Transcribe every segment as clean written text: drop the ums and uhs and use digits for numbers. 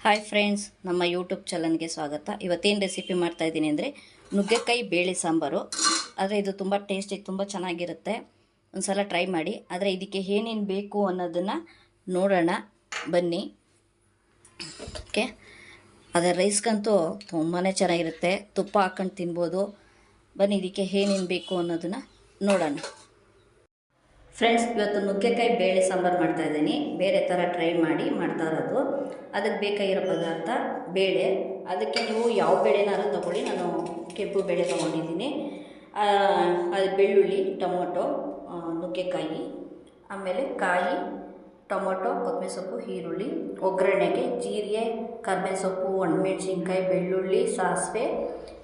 Hi friends, ನಮ್ಮ YouTube ಚಾನಲ್ಗೆ ಸ್ವಾಗತ. ಇವತ್ತೇನು ರೆಸಿಪಿ ಮಾಡ್ತಾ ಇದ್ದೀನಿ ಅಂದರೆ ನುಗ್ಗೆಕಾಯಿ ಬೇಳೆ ಸಾಂಬಾರು. ಆದರೆ ಇದು ತುಂಬ ಟೇಸ್ಟಿಗೆ ತುಂಬ ಚೆನ್ನಾಗಿರುತ್ತೆ. ಒಂದು ಸಲ ಟ್ರೈ ಮಾಡಿ. ಆದರೆ ಇದಕ್ಕೆ ಏನೇನು ಬೇಕು ಅನ್ನೋದನ್ನು ನೋಡೋಣ ಬನ್ನಿ. ಓಕೆ, ಅದರ ರೈಸ್ಗಂತೂ ತುಂಬಾ ಚೆನ್ನಾಗಿರುತ್ತೆ. ತುಪ್ಪ ಹಾಕ್ಕೊಂಡು ತಿನ್ಬೋದು. ಬನ್ನಿ, ಇದಕ್ಕೆ ಏನೇನು ಬೇಕು ಅನ್ನೋದನ್ನು ನೋಡೋಣ. ಫ್ರೆಂಡ್ಸ್, ಇವತ್ತು ನುಗ್ಗೆಕಾಯಿ ಬೇಳೆ ಸಾಂಬಾರು ಮಾಡ್ತಾಯಿದ್ದೀನಿ. ಬೇರೆ ಥರ ಟ್ರೈ ಮಾಡಿ ಮಾಡ್ತಾ ಇರೋದು. ಅದಕ್ಕೆ ಬೇಕಾಗಿರೋ ಪದಾರ್ಥ ಬೇಳೆ. ಅದಕ್ಕೆ ನೀವು ಯಾವ ಬೇಳೆನಾರು ತೊಗೊಳ್ಳಿ. ನಾನು ಕೆಂಪು ಬೇಳೆ ತೊಗೊಂಡಿದ್ದೀನಿ. ಅದು ಬೆಳ್ಳುಳ್ಳಿ, ಟೊಮೊಟೊ, ನುಗ್ಗೆಕಾಯಿ, ಆಮೇಲೆ ಕಾಯಿ, ಟೊಮೊಟೊ, ಕೊತ್ತಂಬರಿ ಸೊಪ್ಪು, ಈರುಳ್ಳಿ, ಒಗ್ಗರಣೆಗೆ ಜೀರಿಗೆ, ಕರಿಬೇವು ಸೊಪ್ಪು, ಒಣಮೆಣಸಿನ್ಕಾಯಿ, ಬೆಳ್ಳುಳ್ಳಿ, ಸಾಸಿವೆ,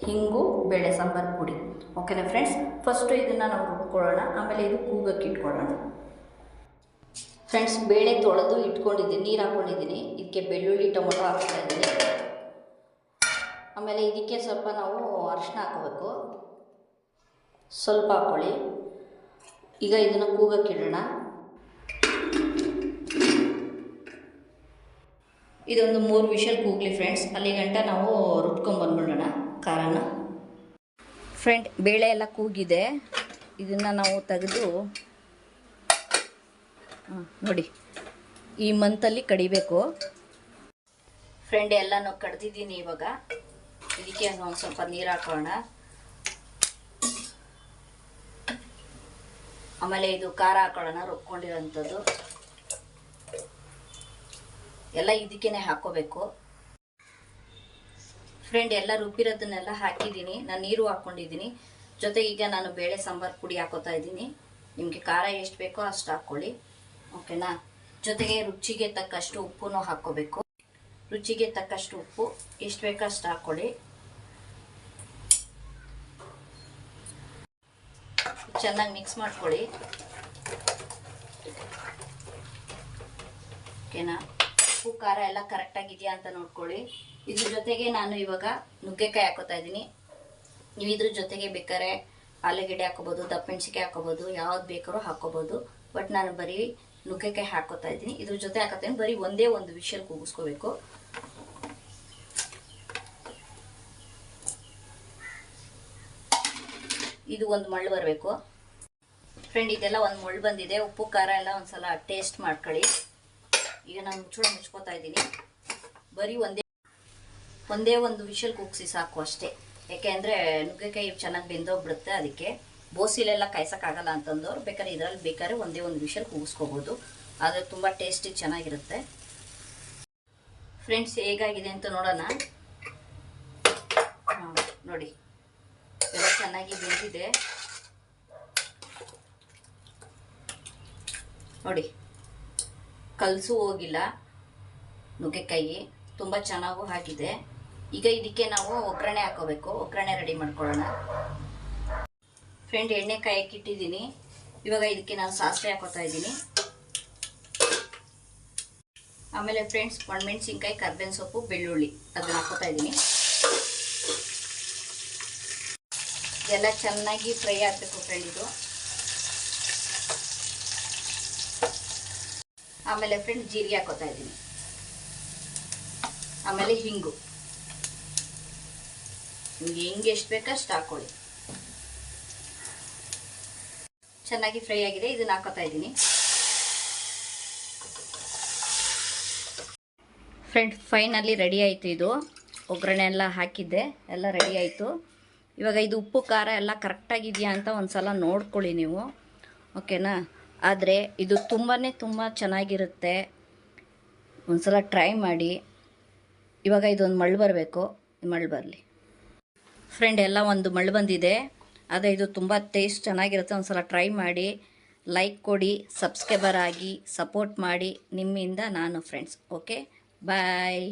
ಹಿಂಗು, ಬೇಳೆ ಸಾಂಬಾರು ಪುಡಿ. ಓಕೆನಾ ಫ್ರೆಂಡ್ಸ್? ಫಸ್ಟು ಇದನ್ನು ನಾವು ರುಬ್ಕೊಳ್ಳೋಣ, ಆಮೇಲೆ ಇದು ಕೂಗಕ್ಕೆ ಇಟ್ಕೊಳ್ಳೋಣ. ಫ್ರೆಂಡ್ಸ್, ಬೇಳೆ ತೊಳೆದು ಇಟ್ಕೊಂಡಿದ್ದೀನಿ, ನೀರು ಹಾಕ್ಕೊಂಡಿದ್ದೀನಿ. ಇದಕ್ಕೆ ಬೆಳ್ಳುಳ್ಳಿ, ಟೊಮೊಟೊ ಹಾಕ್ತಾ ಇದ್ದೀನಿ. ಆಮೇಲೆ ಇದಕ್ಕೆ ಸ್ವಲ್ಪ ನಾವು ಅರಿಶಿನ ಹಾಕೋಬೇಕು. ಸ್ವಲ್ಪ ಹಾಕ್ಕೊಳ್ಳಿ. ಈಗ ಇದನ್ನು ಕೂಗಕ್ಕೆ ಇಡೋಣ. ಇದೊಂದು 3 ವಿಷಲ್ ಕೂಗಲಿ ಫ್ರೆಂಡ್ಸ್. ಅಲ್ಲಿ ಗಂಟ ನಾವು ರುಬ್ಕೊಂಡ್ಬಂದ್ಬಿಡೋಣ ಖಾರನ. ಫ್ರೆಂಡ್, ಬೇಳೆ ಎಲ್ಲ ಕೂಗಿದೆ. ಇದನ್ನು ನಾವು ತೆಗೆದು ನೋಡಿ ಈ ಮಂತಲ್ಲಿ ಕಡಿಬೇಕು. ಫ್ರೆಂಡ್, ಎಲ್ಲನೂ ಕಡ್ದಿದ್ದೀನಿ. ಇವಾಗ ಇದಕ್ಕೆ ಒಂದು ಸ್ವಲ್ಪ ನೀರು ಹಾಕೋಣ. ಆಮೇಲೆ ಇದು ಖಾರ ಹಾಕೊಳ್ಳೋಣ, ರುಬ್ಕೊಂಡಿರೋಂಥದ್ದು ಎಲ್ಲ ಇದಕ್ಕೇನೆ ಹಾಕೋಬೇಕು. ಫ್ರೆಂಡ್, ಎಲ್ಲ ರುಬ್ಬಿರೋದನ್ನೆಲ್ಲ ಹಾಕಿದ್ದೀನಿ. ನಾನು ನೀರು ಹಾಕ್ಕೊಂಡಿದ್ದೀನಿ. ಜೊತೆಗೆ ಈಗ ನಾನು ಬೇಳೆ ಸಾಂಬಾರು ಪುಡಿ ಹಾಕೋತಾ ಇದ್ದೀನಿ. ನಿಮಗೆ ಖಾರ ಎಷ್ಟು ಬೇಕೋ ಅಷ್ಟು ಹಾಕ್ಕೊಳ್ಳಿ. ಓಕೆನಾ? ಜೊತೆಗೆ ರುಚಿಗೆ ತಕ್ಕಷ್ಟು ಉಪ್ಪು ಹಾಕ್ಕೋಬೇಕು. ರುಚಿಗೆ ತಕ್ಕಷ್ಟು ಉಪ್ಪು ಎಷ್ಟು ಬೇಕೋ ಅಷ್ಟು ಹಾಕ್ಕೊಳ್ಳಿ. ಚೆನ್ನಾಗಿ ಮಿಕ್ಸ್ ಮಾಡ್ಕೊಳ್ಳಿ. ಓಕೆನಾ? ಉಪ್ಪು ಖಾರ ಎಲ್ಲ ಕರೆಕ್ಟಾಗಿದೆಯಾ ಅಂತ ನೋಡ್ಕೊಳ್ಳಿ. ಇದ್ರ ಜೊತೆಗೆ ನಾನು ಇವಾಗ ನುಗ್ಗೆಕಾಯಿ ಹಾಕೋತಾ ಇದ್ದೀನಿ. ನೀವು ಇದ್ರ ಜೊತೆಗೆ ಬೇಕಾದ್ರೆ ಆಲೂಗೆಡ್ಡೆ ಹಾಕೋಬೋದು, ದಪ್ಪಮೆಣಸಿಕಾಯಿ ಹಾಕೋಬೋದು, ಯಾವ್ದು ಬೇಕಾದ್ರೂ ಹಾಕೋಬೋದು. ಬಟ್ ನಾನು ಬರೀ ನುಗ್ಗೆಕಾಯಿ ಹಾಕೋತಾ ಇದ್ದೀನಿ. ಇದ್ರ ಜೊತೆ ಹಾಕೋತೀನಿ. ಬರೀ ಒಂದೇ ಒಂದು ವಿಷಲ್ ಕೂಗಿಸ್ಕೋಬೇಕು. ಇದು ಒಂದು ಮಳ್ಳು ಬರಬೇಕು. ಫ್ರೆಂಡ್, ಇದೆಲ್ಲ ಒಂದು ಮಳ್ಳು ಬಂದಿದೆ. ಉಪ್ಪು ಖಾರ ಎಲ್ಲ ಒಂದ್ಸಲ ಟೇಸ್ಟ್ ಮಾಡ್ಕೊಳ್ಳಿ. ಈಗ ನಾನು ಮುಚ್ಕೋತಾ ಇದ್ದೀನಿ. ಬರೀ ಒಂದೇ ಒಂದು ವಿಷಲ್ ಕೂಗಿಸಿ ಸಾಕು ಅಷ್ಟೇ. ಯಾಕೆಂದರೆ ನುಗ್ಗೆಕಾಯಿ ಚೆನ್ನಾಗಿ ಬೆಂದೋಗ್ಬಿಡುತ್ತೆ. ಅದಕ್ಕೆ ಬೋಸಿಲೆಲ್ಲ ಕಾಯ್ಸೋಕ್ಕಾಗಲ್ಲ ಅಂತಂದವ್ರು ಬೇಕಾದ್ರೆ ಇದರಲ್ಲಿ ಬೇಕಾದ್ರೆ ಒಂದೇ ಒಂದು ವಿಷಲ್ ಕೂಗಿಸ್ಕೋಬೋದು. ಆದರೆ ತುಂಬ ಟೇಸ್ಟಿ ಚೆನ್ನಾಗಿರುತ್ತೆ. ಫ್ರೆಂಡ್ಸ್, ಹೇಗಾಗಿದೆ ಅಂತ ನೋಡೋಣ. ನೋಡಿ, ಎಲ್ಲ ಚೆನ್ನಾಗಿ ಬೆಂದಿದೆ. ನೋಡಿ, ಕಲಸು ಹೋಗಿಲ್ಲ. ನುಗ್ಗೆಕಾಯಿ ತುಂಬ ಚೆನ್ನಾಗೂ ಆಗಿದೆ. ಈಗ ಇದಕ್ಕೆ ನಾವು ಒಗ್ಗರಣೆ ಹಾಕೋಬೇಕು. ಒಗ್ಗರಣೆ ರೆಡಿ ಮಾಡ್ಕೊಳ್ಳೋಣ. ಫ್ರೆಂಡ್, ಎಣ್ಣೆ ಕಾಯಕ್ಕೆ ಇಟ್ಟಿದ್ದೀನಿ. ಇವಾಗ ಇದಕ್ಕೆ ನಾನು ಸಾಸಿವೆ ಹಾಕೋತಾ ಇದ್ದೀನಿ. ಆಮೇಲೆ ಫ್ರೆಂಡ್ಸ್, ಒಣಮೆಣಸಿನ್ಕಾಯಿ, ಕರಿಬೇವು ಸೊಪ್ಪು, ಬೆಳ್ಳುಳ್ಳಿ ಅದನ್ನ ಹಾಕೋತಾ ಇದ್ದೀನಿ. ಎಲ್ಲ ಚೆನ್ನಾಗಿ ಫ್ರೈ ಆಗಬೇಕು ಫ್ರೆಂಡ್ ಇದು. ಆಮೇಲೆ ಫ್ರೆಂಡ್, ಜೀರಿಗೆ ಹಾಕೋತಾ ಇದ್ದೀನಿ. ಆಮೇಲೆ ಹಿಂಗು. ನಿಮ್ಗೆ ಹಿಂಗೆ ಎಷ್ಟು ಬೇಕೋ ಅಷ್ಟು ಹಾಕೊಳ್ಳಿ. ಚೆನ್ನಾಗಿ ಫ್ರೈ ಆಗಿದೆ. ಇದನ್ನ ಹಾಕೋತಾ ಇದ್ದೀನಿ. ಫ್ರೆಂಡ್, ಫೈನಲಿ ರೆಡಿ ಆಯಿತು. ಇದು ಒಗ್ಗರಣೆ ಎಲ್ಲ ಹಾಕಿದ್ದೆ, ಎಲ್ಲ ರೆಡಿ ಆಯಿತು. ಇವಾಗ ಇದು ಉಪ್ಪು ಖಾರ ಎಲ್ಲ ಕರೆಕ್ಟಾಗಿದೆಯಾ ಅಂತ ಒಂದು ಸಲ ನೋಡ್ಕೊಳ್ಳಿ ನೀವು. ಓಕೆನಾ? ಆದರೆ ಇದು ತುಂಬ ಚೆನ್ನಾಗಿರುತ್ತೆ. ಒಂದು ಸಲ ಟ್ರೈ ಮಾಡಿ. ಇವಾಗ ಇದೊಂದು ಮಳ್ಳು ಬರಬೇಕು. ಮಳ್ಳು ಬರಲಿ. ಫ್ರೆಂಡ್, ಎಲ್ಲ ಒಂದು ಮಳ್ಳು ಬಂದಿದೆ. ಆದರೆ ಇದು ತುಂಬ ಟೇಸ್ಟ್ ಚೆನ್ನಾಗಿರುತ್ತೆ. ಒಂದು ಸಲ ಟ್ರೈ ಮಾಡಿ. ಲೈಕ್ ಕೊಡಿ, ಸಬ್ಸ್ಕ್ರೈಬರ್ ಆಗಿ ಸಪೋರ್ಟ್ ಮಾಡಿ. ನಿಮ್ಮಿಂದ ನಾನು ಫ್ರೆಂಡ್ಸ್. ಓಕೆ, ಬಾಯ್.